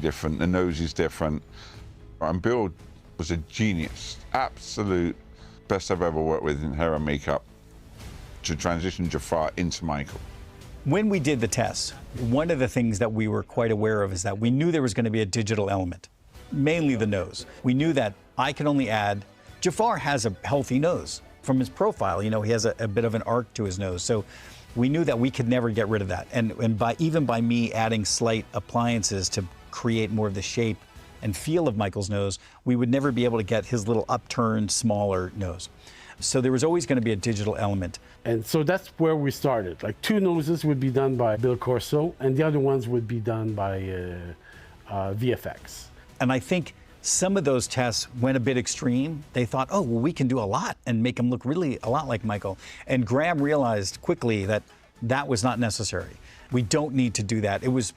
different, the nose is different. And Bill was a genius, absolute best I've ever worked with in hair and makeup to transition Jaafar into Michael. When we did the tests, one of the things that we were quite aware of is that we knew there was going to be a digital element, mainly the nose. We knew that I could only add, Jaafar has a healthy nose from his profile. You know, he has a bit of an arc to his nose. So we knew that we could never get rid of that. And even by me adding slight appliances to create more of the shape and feel of Michael's nose, we would never be able to get his little upturned, smaller nose. So there was always going to be a digital element. And so that's where we started. Like 2 noses would be done by Bill Corso, and the other ones would be done by VFX. And I think some of those tests went a bit extreme. They thought, oh, well, we can do a lot and make him look really a lot like Michael. And Graham realized quickly that that was not necessary. We don't need to do that. It was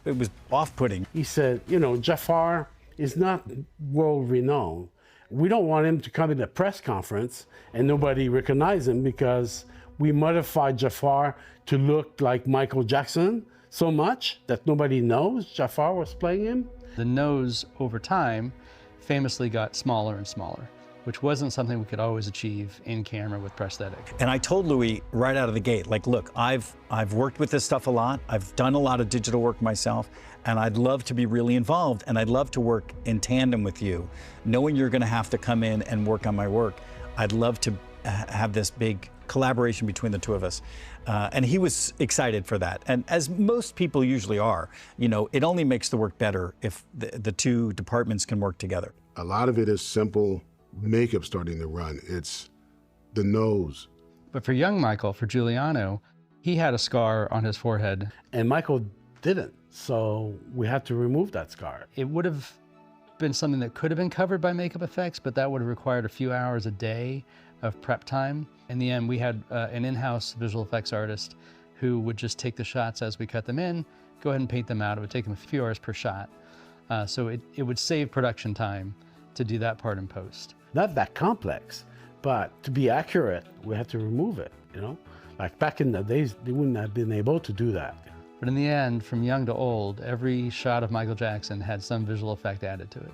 off-putting. He said, you know, Jaafar is not world-renowned. We don't want him to come in a press conference and nobody recognize him because we modified Jaafar to look like Michael Jackson so much that nobody knows Jaafar was playing him. The nose, over time, famously got smaller and smaller, which wasn't something we could always achieve in camera with prosthetic. And I told Louis right out of the gate, like, look, I've worked with this stuff a lot. I've done a lot of digital work myself, and I'd love to be really involved, and I'd love to work in tandem with you. Knowing you're gonna have to come in and work on my work, I'd love to have this big collaboration between the two of us. And he was excited for that. And as most people usually are, you know, it only makes the work better if the two departments can work together. A lot of it is simple makeup starting to run. It's the nose. But for young Michael, for Giuliano, he had a scar on his forehead. And Michael didn't, so we had to remove that scar. It would have been something that could have been covered by makeup effects, but that would have required a few hours a day of prep time. In the end, we had an in-house visual effects artist who would just take the shots as we cut them in, go ahead and paint them out. It would take him a few hours per shot. So it would save production time to do that part in post. Not that complex, but to be accurate, we had to remove it, you know? Like back in the days, they wouldn't have been able to do that. But in the end, from young to old, every shot of Michael Jackson had some visual effect added to it.